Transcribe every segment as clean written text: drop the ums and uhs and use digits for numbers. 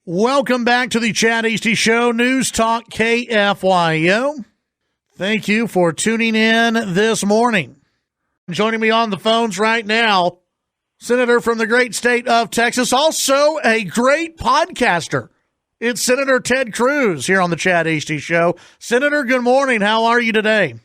Welcome back to the Chad Hasty Show, News Talk KFYO. Thank you for tuning in this morning. Joining me on the phones right now, Senator from the great state of Texas, also a great podcaster. It's Senator Ted Cruz here on the Chad Hasty Show. Senator, good morning. How are you today?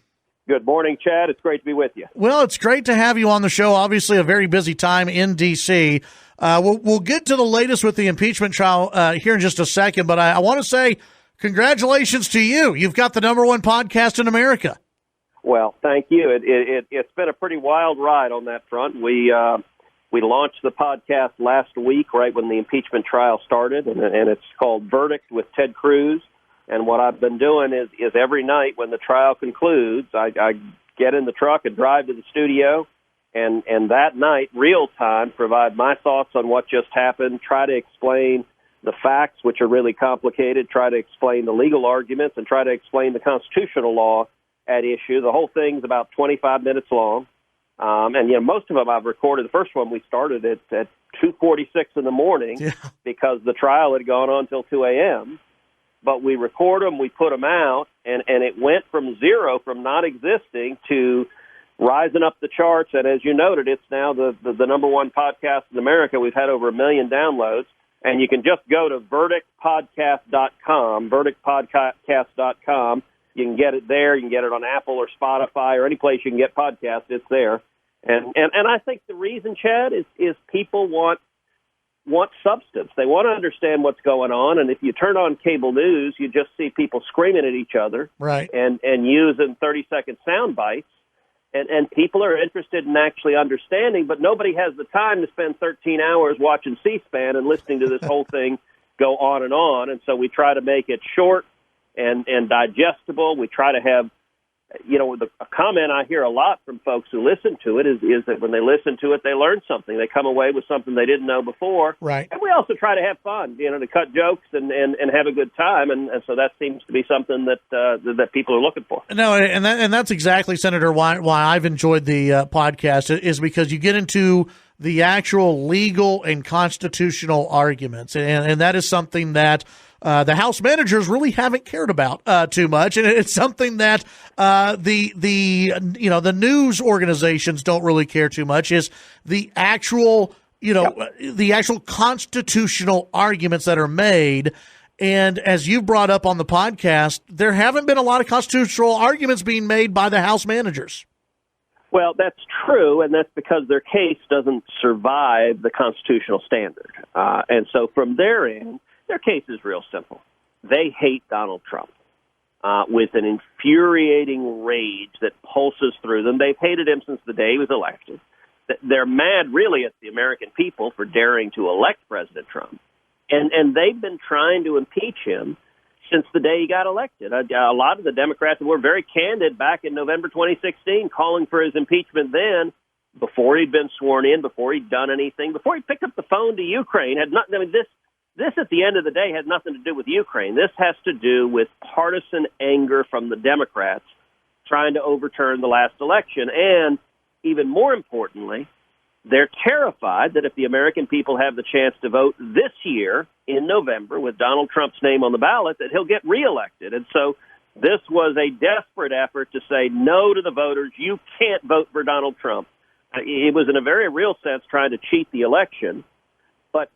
Good morning, Chad. It's great to be with you. Well, it's great to have you on the show. Obviously, a very busy time in D.C. We'll get to the latest with the impeachment trial here in just a second, but I want to say congratulations to you. You've got the number one podcast in America. Well, thank you. It's been a pretty wild ride on that front. We launched the podcast last week, right when the impeachment trial started, and it's called Verdict with Ted Cruz. And what I've been doing is every night when the trial concludes, I get in the truck and drive to the studio, and that night, real time, provide my thoughts on what just happened, try to explain the facts, which are really complicated, try to explain the legal arguments, and try to explain the constitutional law at issue. The whole thing's about 25 minutes long. And most of them I've recorded. The first one we started at 2:46 in the morning because the trial had gone on till 2 a.m., but we record them, we put them out, and it went from zero, from not existing, to rising up the charts. And as you noted, it's now the number one podcast in America. We've had over 1 million downloads. And you can just go to verdictpodcast.com, verdictpodcast.com. You can get it there. You can get it on Apple or Spotify or any place you can get podcasts. It's there. And I think the reason, Chad, is people want substance. They want to understand what's going on. And if you turn on cable news, you just see people screaming at each other, right, and using 30-second sound bites. And people are interested in actually understanding, but nobody has the time to spend 13 hours watching C-SPAN and listening to this whole thing go on. And so we try to make it short and digestible. We try to have, a comment I hear a lot from folks who listen to it is that when they listen to it, they learn something. They come away with something they didn't know before. Right. And we also try to have fun, to cut jokes and have a good time. And so that seems to be something that people are looking for. No, and that's exactly, Senator, why I've enjoyed the podcast is because you get into the actual legal and constitutional arguments. And that is something that the House managers really haven't cared about too much, and it's something that the news organizations don't really care too much. Is the actual the actual constitutional arguments that are made. And as you brought up on the podcast, there haven't been a lot of constitutional arguments being made by the House managers. Well, that's true, and that's because their case doesn't survive the constitutional standard. And so from their end, their case is real simple. They hate Donald Trump with an infuriating rage that pulses through them. They've hated him since the day he was elected. They're mad, really, at the American people for daring to elect President Trump. And they've been trying to impeach him since the day he got elected. A lot of the Democrats were very candid back in November 2016, calling for his impeachment then, before he'd been sworn in, before he'd done anything, before he picked up the phone to Ukraine. This, at the end of the day, has nothing to do with Ukraine. This has to do with partisan anger from the Democrats trying to overturn the last election. And even more importantly, they're terrified that if the American people have the chance to vote this year in November with Donald Trump's name on the ballot, that he'll get reelected. And so this was a desperate effort to say no to the voters. You can't vote for Donald Trump. It was, in a very real sense, trying to cheat the election. But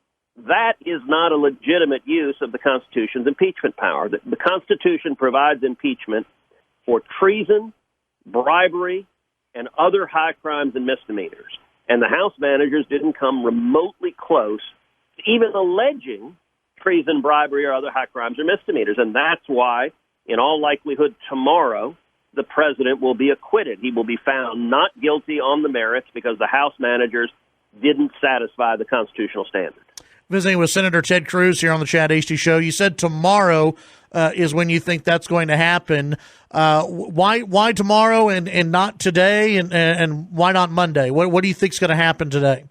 that is not a legitimate use of the Constitution's impeachment power. The Constitution provides impeachment for treason, bribery, and other high crimes and misdemeanors. And the House managers didn't come remotely close to even alleging treason, bribery, or other high crimes or misdemeanors. And that's why, in all likelihood, tomorrow, the president will be acquitted. He will be found not guilty on the merits because the House managers didn't satisfy the constitutional standard. Visiting with Senator Ted Cruz here on the Chad Hasty Show. You said tomorrow is when you think that's going to happen. Why tomorrow and not today, and why not Monday? What do you think is going to happen today?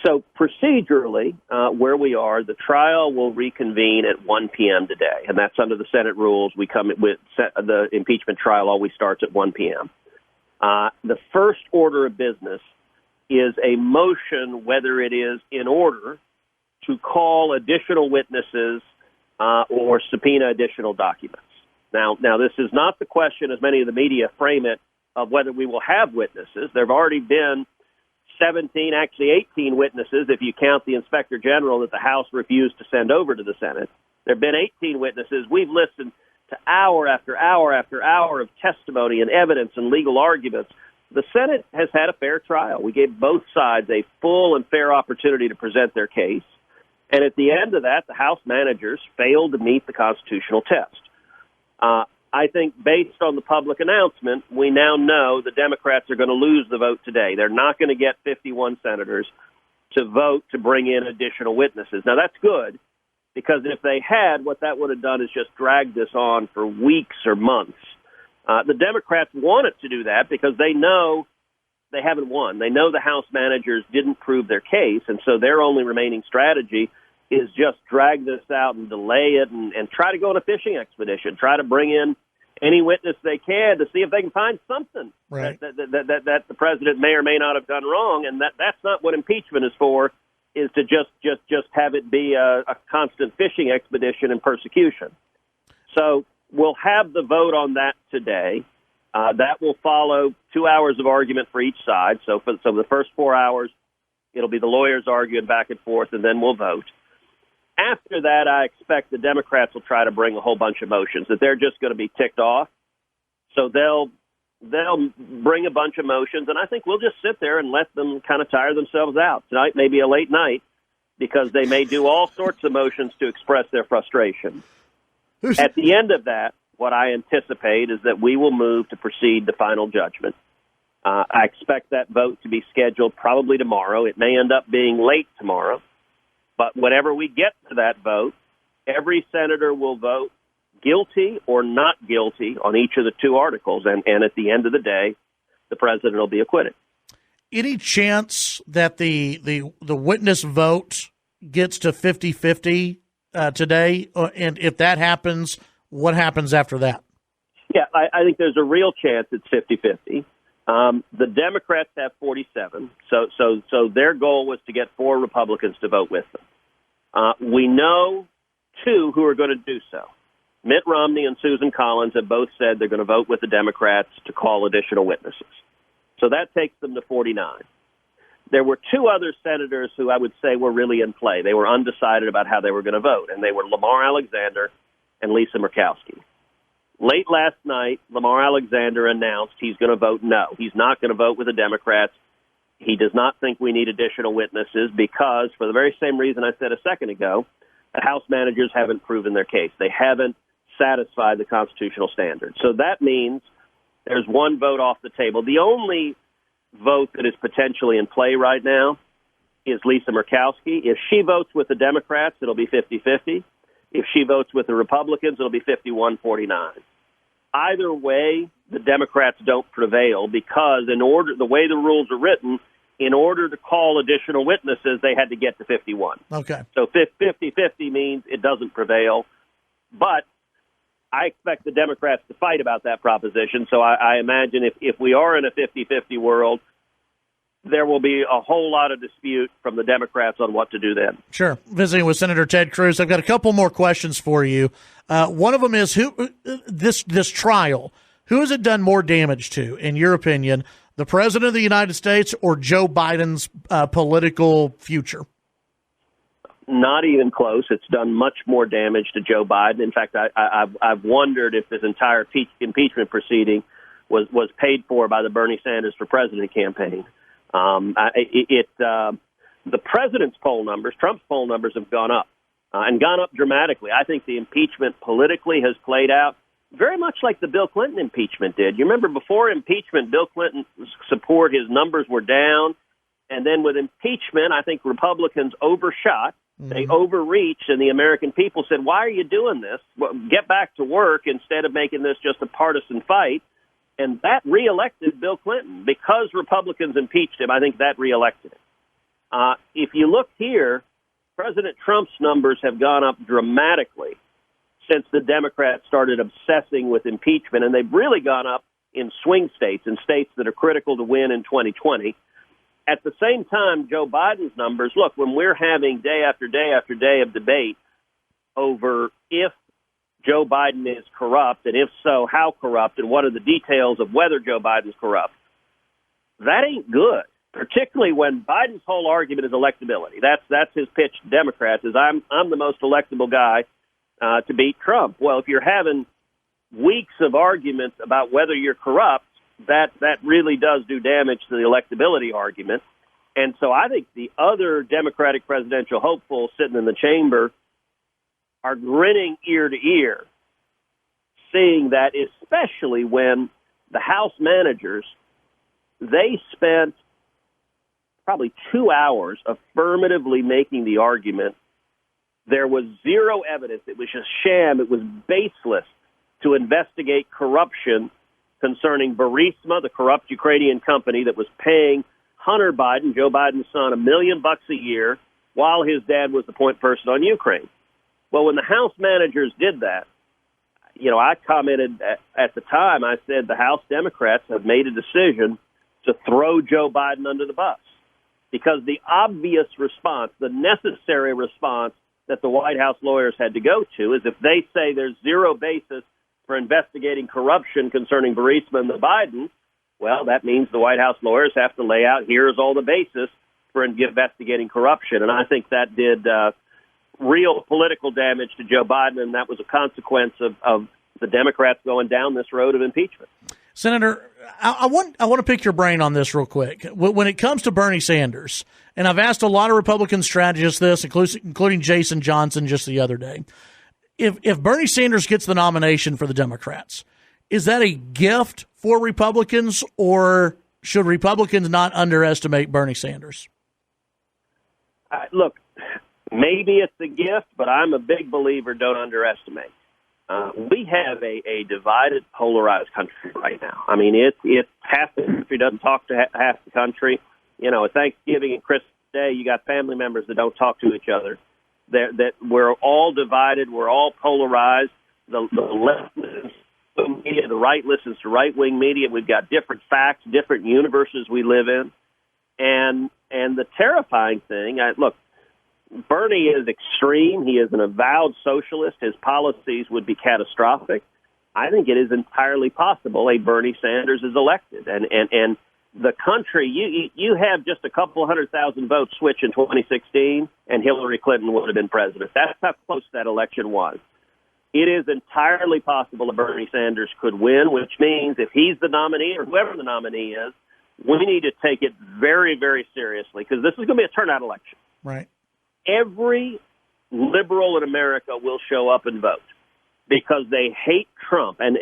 So procedurally, where we are, the trial will reconvene at 1 p.m. today, and that's under the Senate rules. We come with the impeachment trial always starts at 1 p.m. The first order of business is a motion, whether it is in order to call additional witnesses or subpoena additional documents. Now, this is not the question, as many of the media frame it, of whether we will have witnesses. There have already been 17, actually 18 witnesses, if you count the Inspector General that the House refused to send over to the Senate. There have been 18 witnesses. We've listened to hour after hour after hour of testimony and evidence and legal arguments. The Senate has had a fair trial. We gave both sides a full and fair opportunity to present their case. And at the end of that, the House managers failed to meet the constitutional test. I think based on the public announcement, we now know the Democrats are going to lose the vote today. They're not going to get 51 senators to vote to bring in additional witnesses. Now, that's good, because if they had, what that would have done is just drag this on for weeks or months. The Democrats wanted to do that because they know they haven't won. They know the House managers didn't prove their case, and so their only remaining strategy is just drag this out and delay it and try to go on a fishing expedition, try to bring in any witness they can to see if they can find something right. that the president may or may not have done wrong. And that's not what impeachment is for, is to just have it be a constant fishing expedition and persecution. So we'll have the vote on that today. That will follow 2 hours of argument for each side. So for the first 4 hours, it'll be the lawyers arguing back and forth, and then we'll vote. After that, I expect the Democrats will try to bring a whole bunch of motions that they're just going to be ticked off. So they'll bring a bunch of motions, and I think we'll just sit there and let them kind of tire themselves out. Tonight may be a late night because they may do all sorts of motions to express their frustration. At the end of that, what I anticipate is that we will move to proceed to final judgment. I expect that vote to be scheduled probably tomorrow. It may end up being late tomorrow. But whenever we get to that vote, every senator will vote guilty or not guilty on each of the two articles. And at the end of the day, the president will be acquitted. Any chance that the witness vote gets to 50-50 today? And if that happens, what happens after that? Yeah, I think there's a real chance it's 50-50. The Democrats have 47, so their goal was to get 4 Republicans to vote with them. We know 2 who are going to do so. Mitt Romney and Susan Collins have both said they're going to vote with the Democrats to call additional witnesses. So that takes them to 49. There were 2 other senators who I would say were really in play. They were undecided about how they were going to vote, and they were Lamar Alexander and Lisa Murkowski. Late last night, Lamar Alexander announced he's going to vote no. He's not going to vote with the Democrats. He does not think we need additional witnesses because, for the very same reason I said a second ago, the House managers haven't proven their case. They haven't satisfied the constitutional standard. So that means there's 1 vote off the table. The only vote that is potentially in play right now is Lisa Murkowski. If she votes with the Democrats, it'll be 50-50. If she votes with the Republicans, it'll be 51-49. Either way, the Democrats don't prevail because the way the rules are written, in order to call additional witnesses, they had to get to 51. Okay. So 50-50 means it doesn't prevail. But I expect the Democrats to fight about that proposition. So I imagine if we are in a 50-50 world, there will be a whole lot of dispute from the Democrats on what to do then. Sure. Visiting with Senator Ted Cruz. I've got a couple more questions for you. One of them is this trial, who has it done more damage to, in your opinion, the President of the United States or Joe Biden's political future? Not even close. It's done much more damage to Joe Biden. In fact, I've wondered if this entire impeachment proceeding was paid for by the Bernie Sanders for President campaign. The president's poll numbers, Trump's poll numbers, have gone up and gone up dramatically. I think the impeachment politically has played out very much like the Bill Clinton impeachment did. You remember before impeachment, Bill Clinton's support, his numbers were down. And then with impeachment, I think Republicans overshot. They overreached, and the American people said, why are you doing this? Well, get back to work instead of making this just a partisan fight. And that reelected Bill Clinton. Because Republicans impeached him, I think that reelected him. If you look here, President Trump's numbers have gone up dramatically since the Democrats started obsessing with impeachment, and they've really gone up in swing states, in states that are critical to win in 2020. At the same time, Joe Biden's numbers, look, when we're having day after day after day of debate over if Joe Biden is corrupt, and if so, how corrupt, and what are the details of whether Joe Biden's corrupt, that ain't good, particularly when Biden's whole argument is electability. That's his pitch to Democrats, is I'm the most electable guy to beat Trump. Well, if you're having weeks of arguments about whether you're corrupt, that really does do damage to the electability argument. And so I think the other Democratic presidential hopefuls sitting in the chamber are grinning ear to ear, seeing that, especially when the House managers, they spent probably 2 hours affirmatively making the argument. There was zero evidence. It was just sham. It was baseless to investigate corruption concerning Burisma, the corrupt Ukrainian company that was paying Hunter Biden, Joe Biden's son, $1 million a year while his dad was the point person on Ukraine. Well, when the House managers did that, I commented at the time, I said the House Democrats have made a decision to throw Joe Biden under the bus, because the obvious response, the necessary response that the White House lawyers had to go to is if they say there's zero basis for investigating corruption concerning Burisma and the Bidens, well, that means the White House lawyers have to lay out, here's all the basis for investigating corruption. And I think that did real political damage to Joe Biden, and that was a consequence of the Democrats going down this road of impeachment. Senator, I want to pick your brain on this real quick. When it comes to Bernie Sanders, and I've asked a lot of Republican strategists this, including Jason Johnson just the other day, if Bernie Sanders gets the nomination for the Democrats, is that a gift for Republicans, or should Republicans not underestimate Bernie Sanders? Look, maybe it's a gift, but I'm a big believer, don't underestimate. We have a divided, polarized country right now. I mean, it's half the country doesn't talk to half the country. At Thanksgiving and Christmas Day, you got family members that don't talk to each other. That we're all divided. We're all polarized. The left listens to media, the right listens to right-wing media. We've got different facts, different universes we live in. And the terrifying thing, look, Bernie is extreme. He is an avowed socialist. His policies would be catastrophic. I think it is entirely possible a Bernie Sanders is elected. And the country, you have just a couple 100,000 votes switch in 2016, and Hillary Clinton would have been president. That's how close that election was. It is entirely possible that Bernie Sanders could win, which means if he's the nominee or whoever the nominee is, we need to take it very, very seriously, because this is going to be a turnout election. Right. Every liberal in America will show up and vote because they hate Trump. And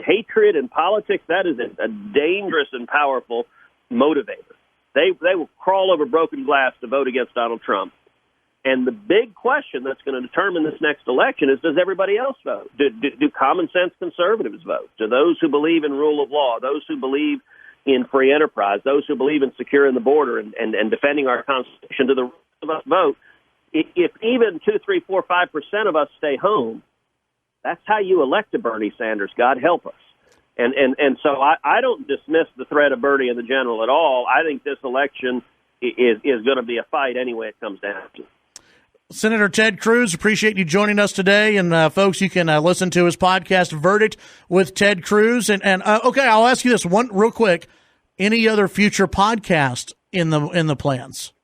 hatred in politics, that is a dangerous and powerful motivator. They will crawl over broken glass to vote against Donald Trump. And the big question that's going to determine this next election is, does everybody else vote? Do common sense conservatives vote? Do those who believe in rule of law, those who believe in free enterprise, those who believe in securing the border and defending our Constitution, do the rest of us vote? If even 2, 3, 4, 5% of us stay home, that's how you elect a Bernie Sanders. God help us. And so I don't dismiss the threat of Bernie in the general at all. I think this election is going to be a fight anyway it comes down to. Senator Ted Cruz, appreciate you joining us today. And folks, you can listen to his podcast, Verdict with Ted Cruz. And okay, I'll ask you this one real quick. Any other future podcast in the plans?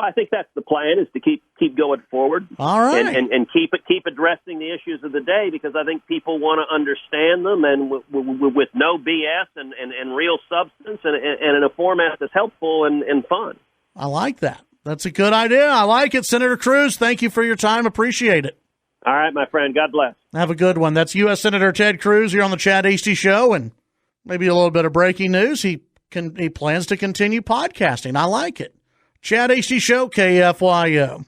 I think that's the plan, is to keep going forward. All right. And keep addressing the issues of the day, because I think people want to understand them, and with no BS and real substance, and in a format that's helpful and fun. I like that. That's a good idea. I like it. Senator Cruz, thank you for your time. Appreciate it. All right, my friend. God bless. Have a good one. That's U.S. Senator Ted Cruz here on the Chad Hasty Show, and maybe a little bit of breaking news. He plans to continue podcasting. I like it. Chad Hasty Show, KFYO.